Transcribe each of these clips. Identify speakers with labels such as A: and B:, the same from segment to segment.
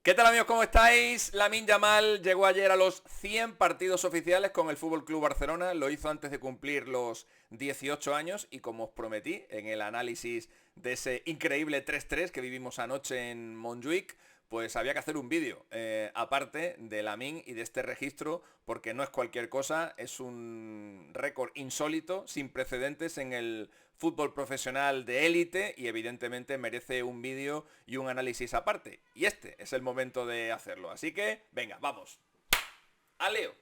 A: ¿Qué tal, amigos? ¿Cómo estáis? Lamine Yamal llegó ayer a los 100 partidos oficiales con el Fútbol Club Barcelona. Lo hizo antes de cumplir los 18 años y, como os prometí en el análisis de ese increíble 3-3 que vivimos anoche en Montjuic, pues había que hacer un vídeo aparte de Lamine y de este registro, porque no es cualquier cosa, es un récord insólito, sin precedentes en el fútbol profesional de élite, y evidentemente merece un vídeo y un análisis aparte. Y este es el momento de hacerlo. Así que, venga, vamos. ¡A Leo!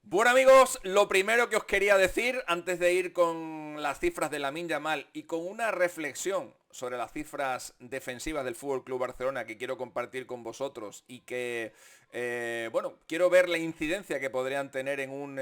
A: Bueno, amigos, lo primero que os quería decir antes de ir con las cifras de Lamine Yamal y con una reflexión sobre las cifras defensivas del Fútbol Club Barcelona que quiero compartir con vosotros y que, bueno, quiero ver la incidencia que podrían tener en un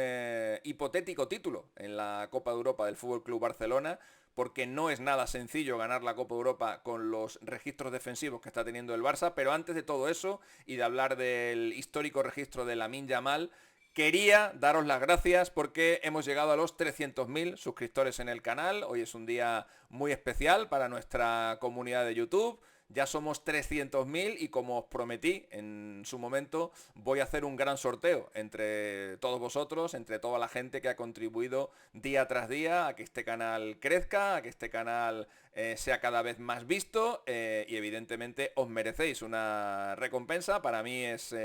A: hipotético título en la Copa de Europa del Fútbol Club Barcelona, porque no es nada sencillo ganar la Copa de Europa con los registros defensivos que está teniendo el Barça. Pero antes de todo eso y de hablar del histórico registro de Lamine Yamal, quería daros las gracias porque hemos llegado a los 300.000 suscriptores en el canal. Hoy es un día muy especial para nuestra comunidad de YouTube. Ya somos 300.000 y, como os prometí en su momento, voy a hacer un gran sorteo entre todos vosotros, entre toda la gente que ha contribuido día tras día a que este canal crezca, a que este canal sea cada vez más visto, y evidentemente os merecéis una recompensa. Para mí es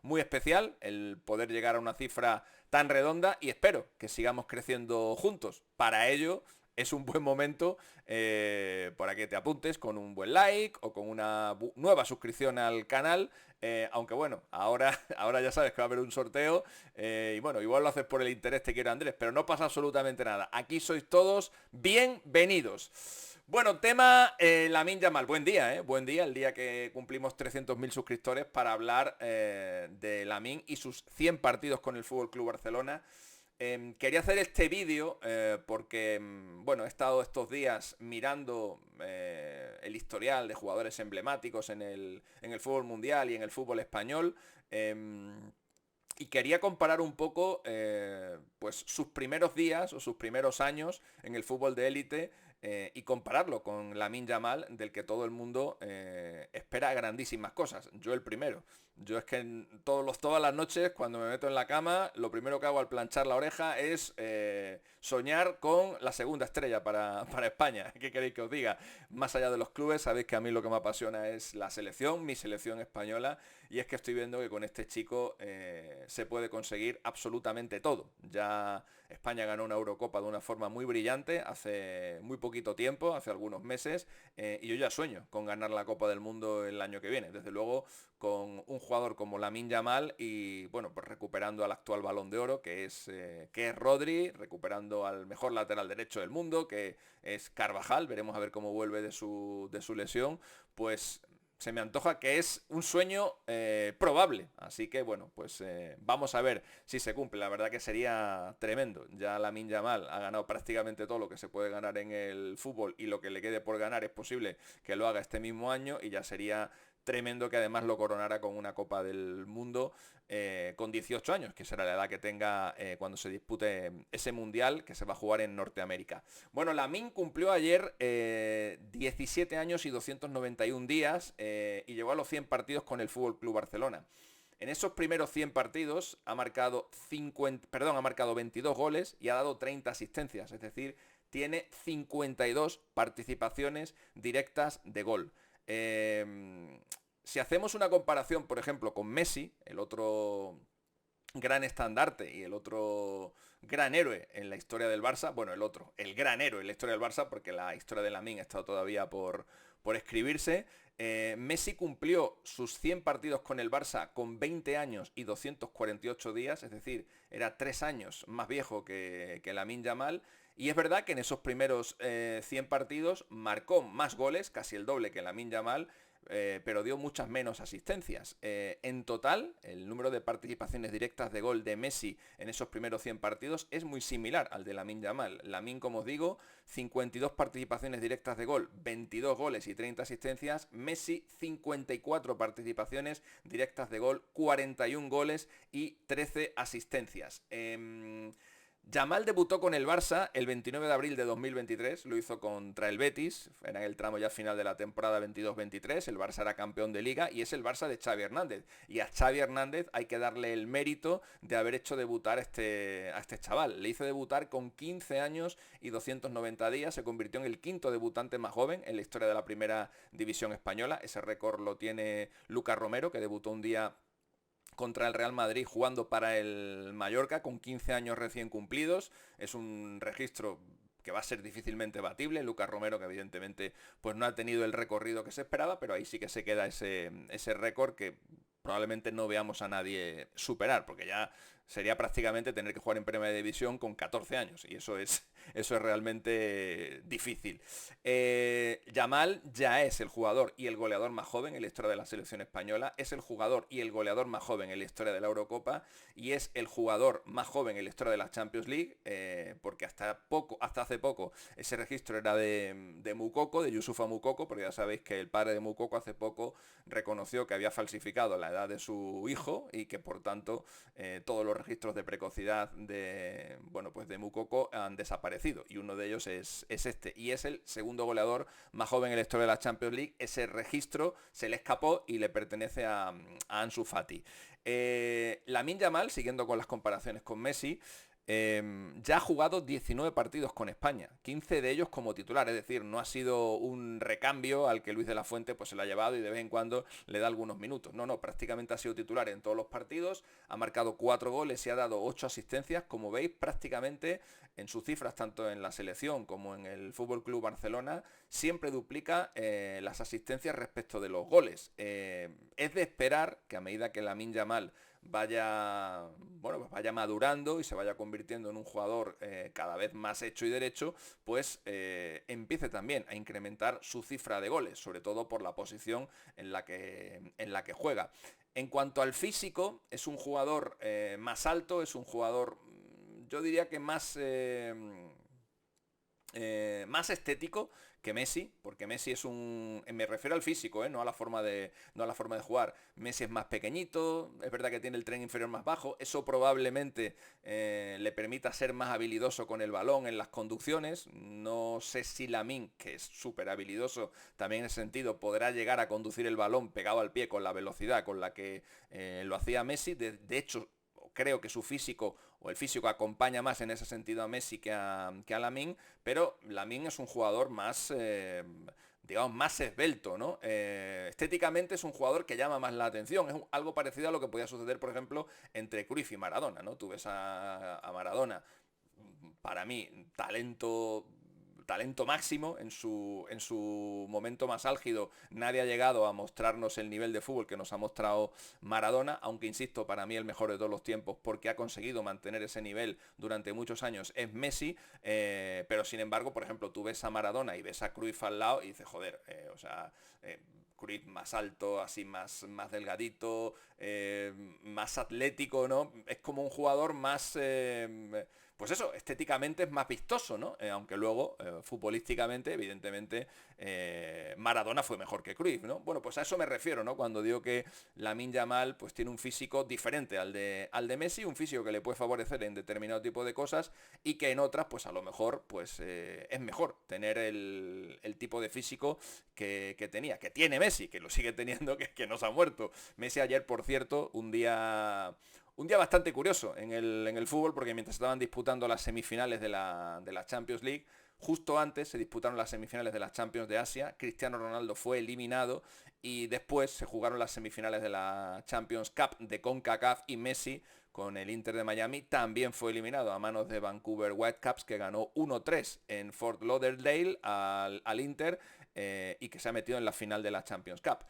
A: muy especial el poder llegar a una cifra tan redonda y espero que sigamos creciendo juntos. Para ello es un buen momento para que te apuntes con un buen like o con una nueva suscripción al canal. Aunque bueno, ahora ya sabes que va a haber un sorteo, y bueno, igual lo haces por el interés, te quiero, Andrés, pero no pasa absolutamente nada. Aquí sois todos bienvenidos. Bueno, tema Lamine Yamal. Buen día, buen día, el día que cumplimos 300.000 suscriptores, para hablar de Lamine y sus 100 partidos con el Fútbol Club Barcelona. Quería hacer este vídeo porque, bueno, he estado estos días mirando el historial de jugadores emblemáticos en el fútbol mundial y en el fútbol español. Y quería comparar un poco pues sus primeros días o sus primeros años en el fútbol de élite, y compararlo con Lamine Yamal, del que todo el mundo espera grandísimas cosas. Yo el primero. Yo es que todas las noches, cuando me meto en la cama, lo primero que hago al planchar la oreja es soñar con la segunda estrella para España. ¿Qué queréis que os diga? Más allá de los clubes, sabéis que a mí lo que me apasiona es la selección, mi selección española, y es que estoy viendo que con este chico se puede conseguir absolutamente todo. Ya España ganó una Eurocopa de una forma muy brillante hace muy poquito tiempo, hace algunos meses, y yo ya sueño con ganar la Copa del Mundo el año que viene. Desde luego, con un jugador como Lamine Yamal y, bueno, pues recuperando al actual Balón de Oro, que es Rodri, recuperando al mejor lateral derecho del mundo, que es Carvajal. Veremos a ver cómo vuelve de su lesión. Pues se me antoja que es un sueño probable. Así que, bueno, pues vamos a ver si se cumple. La verdad que sería tremendo. Ya Lamine Yamal ha ganado prácticamente todo lo que se puede ganar en el fútbol, y lo que le quede por ganar es posible que lo haga este mismo año, y ya sería tremendo que además lo coronara con una Copa del Mundo con 18 años, que será la edad que tenga cuando se dispute ese Mundial que se va a jugar en Norteamérica. Bueno, Lamine cumplió ayer 17 años y 291 días, y llegó a los 100 partidos con el Fútbol Club Barcelona. En esos primeros 100 partidos ha marcado 22 goles y ha dado 30 asistencias, es decir, tiene 52 participaciones directas de gol. Si hacemos una comparación, por ejemplo, con Messi, el otro gran estandarte y el otro gran héroe en la historia del Barça, bueno, el gran héroe en la historia del Barça, porque la historia de Lamine está todavía por escribirse. Messi cumplió sus 100 partidos con el Barça con 20 años y 248 días, es decir, era 3 años más viejo que Lamine Yamal. Y es verdad que en esos primeros 100 partidos marcó más goles, casi el doble que Lamine Yamal, pero dio muchas menos asistencias. En total, el número de participaciones directas de gol de Messi en esos primeros 100 partidos es muy similar al de Lamine Yamal. Lamine, como os digo, 52 participaciones directas de gol, 22 goles y 30 asistencias. Messi, 54 participaciones directas de gol, 41 goles y 13 asistencias. Yamal debutó con el Barça el 29 de abril de 2023, lo hizo contra el Betis, era en el tramo ya final de la temporada 22-23, el Barça era campeón de Liga y es el Barça de Xavi Hernández. Y a Xavi Hernández hay que darle el mérito de haber hecho debutar a este chaval. Le hizo debutar con 15 años y 290 días, se convirtió en el quinto debutante más joven en la historia de la primera división española. Ese récord lo tiene Lucas Romero, que debutó un día contra el Real Madrid jugando para el Mallorca con 15 años recién cumplidos. Es un registro que va a ser difícilmente batible. Lucas Romero, que evidentemente pues no ha tenido el recorrido que se esperaba, pero ahí sí que se queda ese récord que probablemente no veamos a nadie superar, porque ya sería prácticamente tener que jugar en Primera División con 14 años, y eso es realmente difícil. Yamal ya es el jugador y el goleador más joven en la historia de la selección española, es el jugador y el goleador más joven en la historia de la Eurocopa, y es el jugador más joven en la historia de la Champions League, porque hasta hace poco ese registro era de Moukoko, de Youssoufa Moukoko, porque ya sabéis que el padre de Moukoko hace poco reconoció que había falsificado la edad de su hijo y que por tanto todos los registros de precocidad de Moukoko han desaparecido, y uno de ellos es este, y es el segundo goleador más joven en la historia de la Champions League. Ese registro se le escapó y le pertenece a Ansu Fati. Lamine Yamal, siguiendo con las comparaciones con Messi, ya ha jugado 19 partidos con España, 15 de ellos como titular, es decir, no ha sido un recambio al que Luis de la Fuente pues se lo ha llevado y de vez en cuando le da algunos minutos. No, prácticamente ha sido titular en todos los partidos, ha marcado 4 goles y ha dado 8 asistencias, como veis, prácticamente en sus cifras, tanto en la selección como en el Fútbol Club Barcelona, siempre duplica las asistencias respecto de los goles. Es de esperar que a medida que Lamine Yamal vaya madurando y se vaya convirtiendo en un jugador cada vez más hecho y derecho, pues empiece también a incrementar su cifra de goles, sobre todo por la posición en la que juega. En cuanto al físico, es un jugador más alto, es un jugador, yo diría que más estético que Messi, porque Messi es me refiero al físico, no a la forma de jugar. Messi es más pequeñito, es verdad que tiene el tren inferior más bajo, eso probablemente le permita ser más habilidoso con el balón en las conducciones. No sé si Lamine, que es súper habilidoso también en ese sentido, podrá llegar a conducir el balón pegado al pie con la velocidad con la que lo hacía Messi. De hecho, creo que su físico o el físico acompaña más en ese sentido a Messi que a Lamine, pero Lamine es un jugador más, digamos, más esbelto, ¿no? Estéticamente es un jugador que llama más la atención, es algo parecido a lo que podía suceder, por ejemplo, entre Cruyff y Maradona, ¿no? Tú ves a Maradona, para mí, talento máximo en su momento más álgido. Nadie ha llegado a mostrarnos el nivel de fútbol que nos ha mostrado Maradona, aunque insisto, para mí el mejor de todos los tiempos, porque ha conseguido mantener ese nivel durante muchos años, es Messi. Pero sin embargo, por ejemplo, tú ves a Maradona y ves a Cruyff al lado y dices, joder, Cruyff más alto, así más delgadito, más atlético, ¿no? Es como un jugador más, pues eso, estéticamente es más vistoso, ¿no? Aunque luego, futbolísticamente, evidentemente, Maradona fue mejor que Cruyff, ¿no? Bueno, pues a eso me refiero, ¿no? Cuando digo que Lamine Yamal pues tiene un físico diferente al de Messi, un físico que le puede favorecer en determinado tipo de cosas y que en otras, pues a lo mejor, pues es mejor tener el tipo de físico que tenía, que tiene Messi, que lo sigue teniendo, que no se ha muerto. Messi ayer, por cierto, un día bastante curioso en el fútbol, porque mientras estaban disputando las semifinales de la Champions League, justo antes se disputaron las semifinales de la Champions de Asia, Cristiano Ronaldo fue eliminado y después se jugaron las semifinales de la Champions Cup de CONCACAF y Messi con el Inter de Miami también fue eliminado a manos de Vancouver Whitecaps, que ganó 1-3 en Fort Lauderdale al Inter y que se ha metido en la final de la Champions Cup.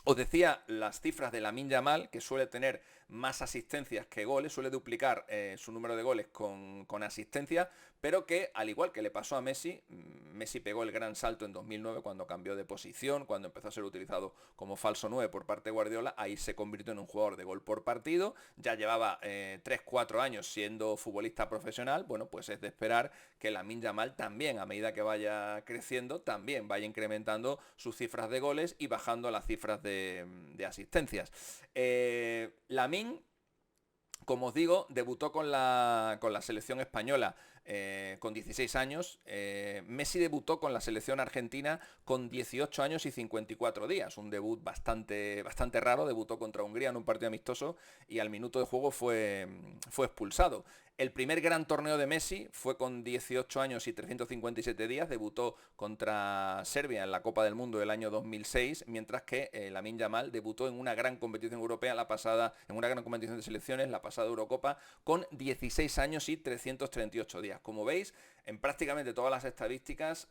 A: Os decía las cifras de Lamine Yamal, que suele tener más asistencias que goles, suele duplicar su número de goles con asistencias, pero que, al igual que le pasó a Messi, Messi pegó el gran salto en 2009 cuando cambió de posición, cuando empezó a ser utilizado como falso 9 por parte de Guardiola, ahí se convirtió en un jugador de gol por partido, ya llevaba 3-4 años siendo futbolista profesional. Bueno, pues es de esperar que Lamine Yamal también, a medida que vaya creciendo, también vaya incrementando sus cifras de goles y bajando las cifras de asistencias. Lamine Como os digo, debutó con la selección española con 16 años. Messi debutó con la selección argentina con 18 años y 54 días. Un debut bastante raro. Debutó contra Hungría en un partido amistoso y al minuto de juego fue expulsado. El primer gran torneo de Messi fue con 18 años y 357 días. Debutó contra Serbia en la Copa del Mundo del año 2006, mientras que Lamine Yamal debutó en una gran competición europea en una gran competición de selecciones, la pasada Eurocopa, con 16 años y 338 días. Como veis, en prácticamente todas las estadísticas,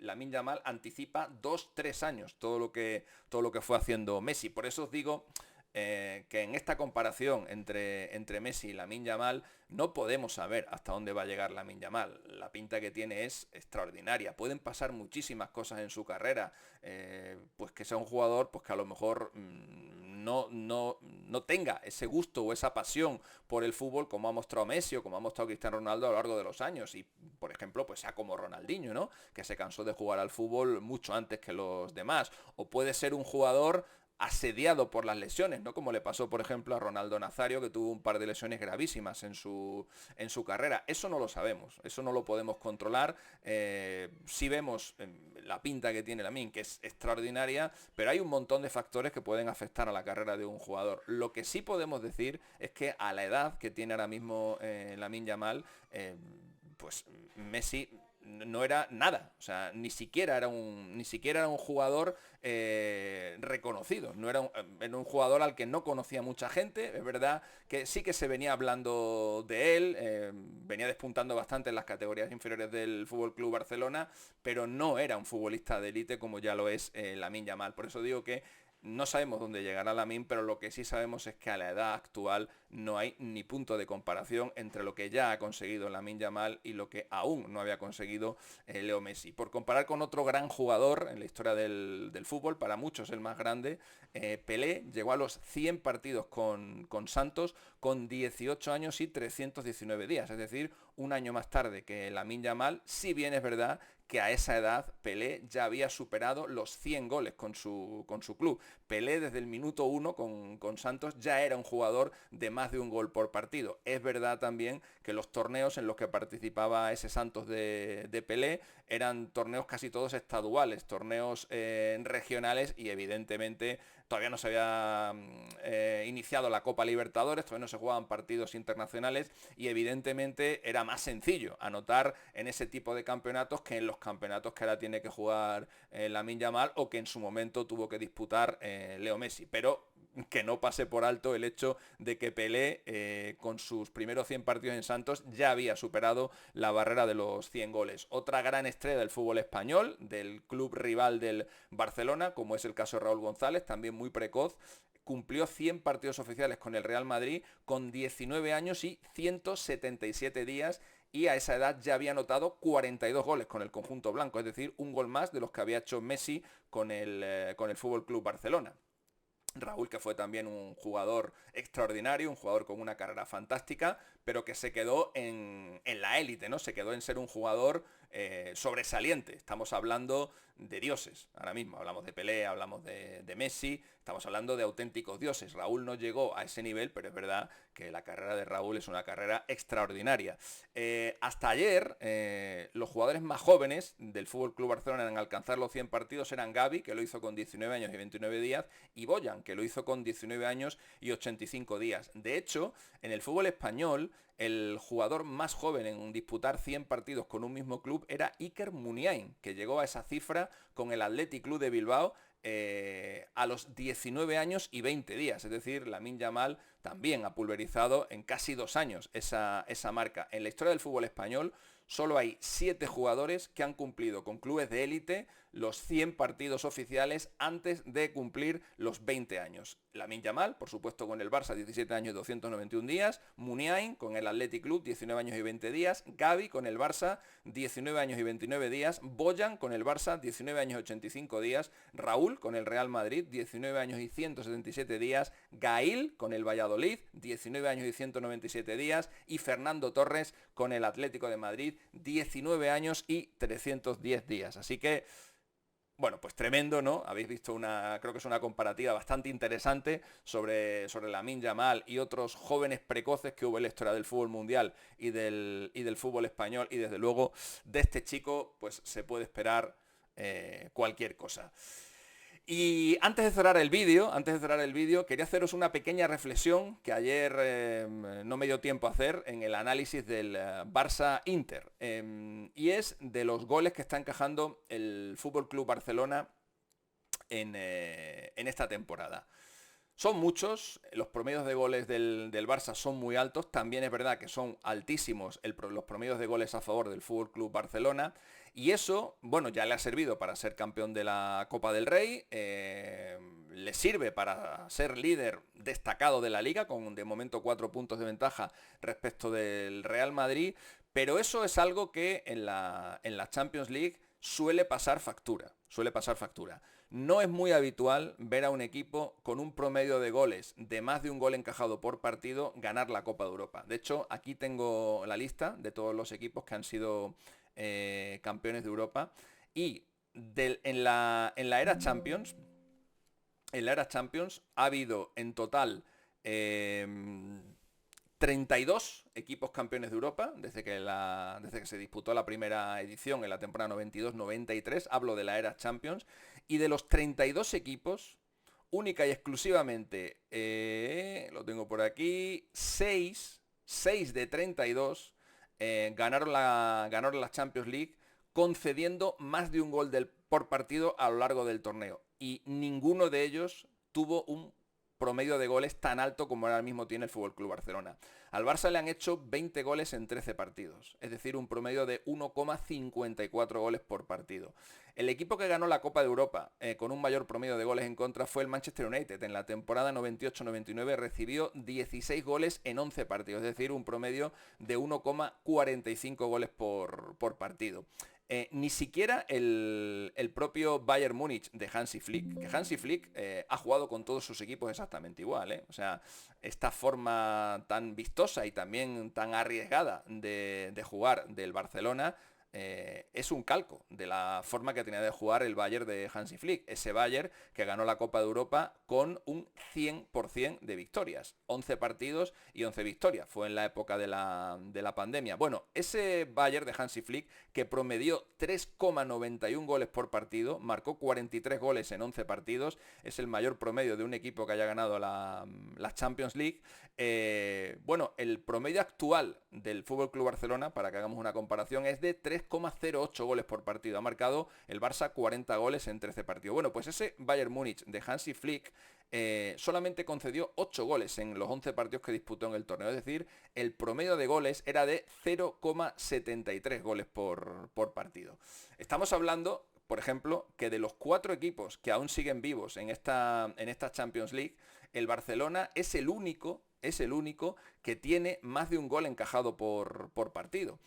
A: Lamine Yamal anticipa 2-3 años todo lo que fue haciendo Messi. Por eso os digo que en esta comparación entre Messi y Lamine Yamal no podemos saber hasta dónde va a llegar Lamine Yamal. La pinta que tiene es extraordinaria. Pueden pasar muchísimas cosas en su carrera. Pues que sea un jugador pues que a lo mejor no tenga ese gusto o esa pasión por el fútbol como ha mostrado Messi o como ha mostrado Cristiano Ronaldo a lo largo de los años. Y, por ejemplo, pues sea como Ronaldinho, ¿no? Que se cansó de jugar al fútbol mucho antes que los demás. O puede ser un jugador asediado por las lesiones, ¿no? Como le pasó, por ejemplo, a Ronaldo Nazario, que tuvo un par de lesiones gravísimas en su carrera. Eso no lo sabemos, eso no lo podemos controlar. Sí vemos la pinta que tiene Lamine, que es extraordinaria, pero hay un montón de factores que pueden afectar a la carrera de un jugador. Lo que sí podemos decir es que a la edad que tiene ahora mismo Lamine Yamal, pues Messi no era nada, o sea, ni siquiera era un jugador reconocido, era un jugador al que no conocía mucha gente. Es verdad que sí que se venía hablando de él, venía despuntando bastante en las categorías inferiores del Fútbol Club Barcelona, pero no era un futbolista de élite como ya lo es Lamine Yamal. Por eso digo que no sabemos dónde llegará Lamine, pero lo que sí sabemos es que a la edad actual no hay ni punto de comparación entre lo que ya ha conseguido Lamine Yamal y lo que aún no había conseguido Leo Messi. Por comparar con otro gran jugador en la historia del fútbol, para muchos el más grande, Pelé llegó a los 100 partidos con Santos con 18 años y 319 días, es decir, un año más tarde que Lamine Yamal, si bien es verdad que a esa edad Pelé ya había superado los 100 goles con su club. Pelé desde el minuto 1 con Santos ya era un jugador de más de un gol por partido. Es verdad también que los torneos en los que participaba ese Santos de Pelé eran torneos casi todos estaduales, torneos regionales, y evidentemente todavía no se había iniciado la Copa Libertadores, todavía no se jugaban partidos internacionales y evidentemente era más sencillo anotar en ese tipo de campeonatos que en los campeonatos que ahora tiene que jugar Lamine Yamal o que en su momento tuvo que disputar Leo Messi. Pero que no pase por alto el hecho de que Pelé con sus primeros 100 partidos en Santos ya había superado la barrera de los 100 goles. Otra gran estrella del fútbol español, del club rival del Barcelona, como es el caso de Raúl González, también muy precoz, cumplió 100 partidos oficiales con el Real Madrid con 19 años y 177 días, y a esa edad ya había anotado 42 goles con el conjunto blanco, es decir, un gol más de los que había hecho Messi con el Fútbol Club Barcelona. Raúl, que fue también un jugador extraordinario, un jugador con una carrera fantástica, pero que se quedó en la élite, ¿no? Se quedó en ser un jugador sobresaliente. Estamos hablando de dioses ahora mismo. Hablamos de Pelé, hablamos de Messi, estamos hablando de auténticos dioses. Raúl no llegó a ese nivel, pero es verdad que la carrera de Raúl es una carrera extraordinaria. Hasta ayer, los jugadores más jóvenes del Fútbol Club Barcelona en alcanzar los 100 partidos eran Gavi, que lo hizo con 19 años y 29 días, y Boyan, que lo hizo con 19 años y 85 días. De hecho, en el fútbol español, el jugador más joven en disputar 100 partidos con un mismo club era Iker Muniain, que llegó a esa cifra con el Athletic Club de Bilbao a los 19 años y 20 días. Es decir, Lamine Yamal también ha pulverizado en casi 2 años esa marca. En la historia del fútbol español solo hay 7 jugadores que han cumplido con clubes de élite los 100 partidos oficiales antes de cumplir los 20 años. Lamine Yamal, por supuesto, con el Barça, 17 años y 291 días. Muniain con el Athletic Club, 19 años y 20 días. Gavi con el Barça, 19 años y 29 días. Boyan con el Barça, 19 años y 85 días. Raúl con el Real Madrid, 19 años y 177 días. Gail con el Valladolid, 19 años y 197 días. Y Fernando Torres con el Atlético de Madrid, 19 años y 310 días. Así que Bueno, pues tremendo, ¿no? Habéis visto creo que es una comparativa bastante interesante sobre Lamine Yamal y otros jóvenes precoces que hubo en la historia del fútbol mundial y del fútbol español. Y desde luego de este chico pues se puede esperar cualquier cosa. Y antes de cerrar el vídeo, quería haceros una pequeña reflexión que ayer no me dio tiempo a hacer en el análisis del Barça-Inter. Y es de los goles que está encajando el Fútbol Club Barcelona en esta temporada. Son muchos, los promedios de goles del Barça son muy altos, también es verdad que son altísimos los promedios de goles a favor del Fútbol Club Barcelona, y eso, bueno, ya le ha servido para ser campeón de la Copa del Rey, le sirve para ser líder destacado de la Liga, con de momento 4 puntos de ventaja respecto del Real Madrid, pero eso es algo que en la Champions League suele pasar factura, No es muy habitual ver a un equipo con un promedio de goles de más de un gol encajado por partido ganar la Copa de Europa. De hecho, aquí tengo la lista de todos los equipos que han sido campeones de Europa. Y en la era Champions, ha habido en total 32 equipos campeones de Europa desde que se disputó la primera edición en la temporada 92-93, hablo de la era Champions, y de los 32 equipos, única y exclusivamente, lo tengo por aquí, 6 de 32 ganaron la Champions League, concediendo más de un gol por partido a lo largo del torneo, y ninguno de ellos tuvo un promedio de goles tan alto como ahora mismo tiene el Fútbol Club Barcelona. Al Barça le han hecho 20 goles en 13 partidos, es decir, un promedio de 1,54 goles por partido. El equipo que ganó la Copa de Europa con un mayor promedio de goles en contra fue el Manchester United. En la temporada 98-99 recibió 16 goles en 11 partidos, es decir, un promedio de 1,45 goles por partido. Ni siquiera el propio Bayern Múnich de Hansi Flick, que Hansi Flick ha jugado con todos sus equipos exactamente igual, ¿eh? O sea, esta forma tan vistosa y también tan arriesgada de jugar del Barcelona es un calco de la forma que tenía de jugar el Bayern de Hansi Flick. Ese Bayern que ganó la Copa de Europa con un 100% de victorias. 11 partidos y 11 victorias. Fue en la época de la pandemia. Bueno, ese Bayern de Hansi Flick que promedió 3,91 goles por partido, marcó 43 goles en 11 partidos, es el mayor promedio de un equipo que haya ganado la Champions League. Bueno, el promedio actual del Fútbol Club Barcelona, para que hagamos una comparación, es de 3,08 goles por partido. Ha marcado el Barça 40 goles en 13 partidos. Bueno, pues ese Bayern Múnich de Hansi Flick solamente concedió 8 goles en los 11 partidos que disputó en el torneo. Es decir, el promedio de goles era de 0,73 goles por partido. Estamos hablando, por ejemplo, que de los 4 equipos que aún siguen vivos en esta Champions League, el Barcelona es el único que tiene más de un gol encajado por partido.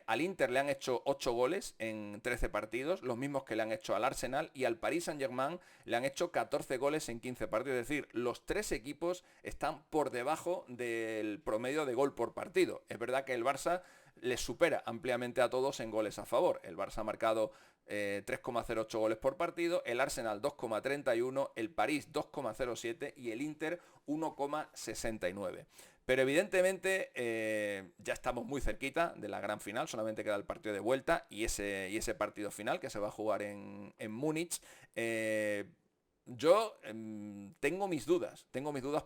A: Al Inter le han hecho 8 goles en 13 partidos, los mismos que le han hecho al Arsenal, y al Paris Saint-Germain le han hecho 14 goles en 15 partidos. Es decir, los 3 equipos están por debajo del promedio de gol por partido. Es verdad que el Barça les supera ampliamente a todos en goles a favor. El Barça ha marcado 3,08 goles por partido, el Arsenal 2,31, el París 2,07 y el Inter 1,69. Pero evidentemente ya estamos muy cerquita de la gran final, solamente queda el partido de vuelta y ese partido final que se va a jugar en Múnich. Yo tengo mis dudas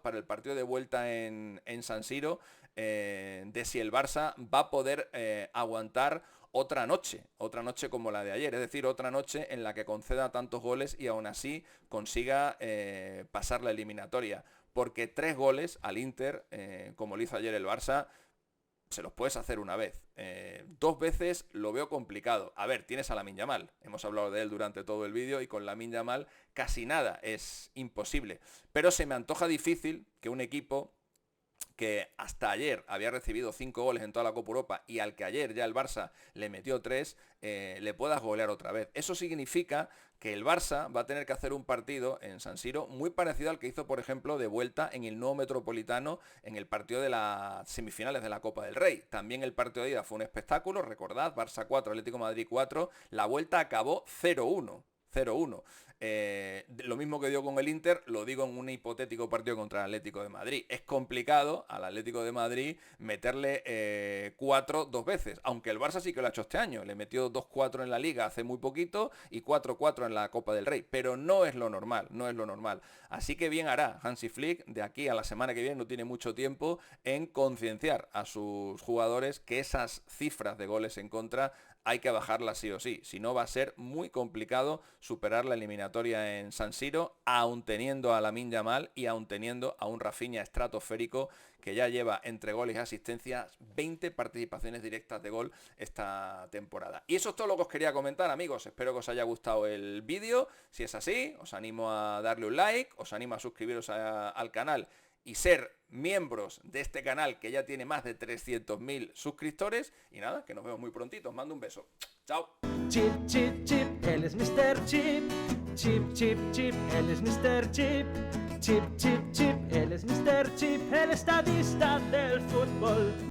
A: para el partido de vuelta en San Siro, de si el Barça va a poder aguantar otra noche como la de ayer, es decir, otra noche en la que conceda tantos goles y aún así consiga pasar la eliminatoria, porque 3 goles al Inter, como lo hizo ayer el Barça, se los puedes hacer una vez. 2 veces lo veo complicado. A ver, tienes a Lamine Yamal. Hemos hablado de él durante todo el vídeo y con Lamine Yamal casi nada es imposible. Pero se me antoja difícil que un equipo que hasta ayer había recibido 5 goles en toda la Copa Europa y al que ayer ya el Barça le metió 3, le puedas golear otra vez. Eso significa que el Barça va a tener que hacer un partido en San Siro muy parecido al que hizo, por ejemplo, de vuelta en el nuevo Metropolitano en el partido de las semifinales de la Copa del Rey. También el partido de ida fue un espectáculo, recordad, Barça 4, Atlético de Madrid 4, la vuelta acabó 0-1. 0-1. Lo mismo que dio con el Inter, lo digo en un hipotético partido contra el Atlético de Madrid. Es complicado al Atlético de Madrid meterle 4 2 veces, aunque el Barça sí que lo ha hecho este año. Le metió 2-4 en la Liga hace muy poquito y 4-4 en la Copa del Rey, pero no es lo normal, no es lo normal. Así que bien hará Hansi Flick de aquí a la semana que viene, no tiene mucho tiempo, en concienciar a sus jugadores que esas cifras de goles en contra hay que bajarla sí o sí, si no va a ser muy complicado superar la eliminatoria en San Siro, aun teniendo a Lamine Yamal y aun teniendo a un Rafinha estratosférico que ya lleva entre goles y asistencias 20 participaciones directas de gol esta temporada. Y eso es todo lo que os quería comentar, amigos. Espero que os haya gustado el vídeo. Si es así, os animo a darle un like, os animo a suscribiros al canal y ser miembros de este canal que ya tiene más de 300.000 suscriptores. Y nada, que nos vemos muy prontito. Os mando un beso. Chao.
B: Chip, chip, chip, él es Mr. Chip. Chip, chip, chip, él es Mr. Chip. Chip, chip, chip, él es Mr. Chip, el estadista del fútbol.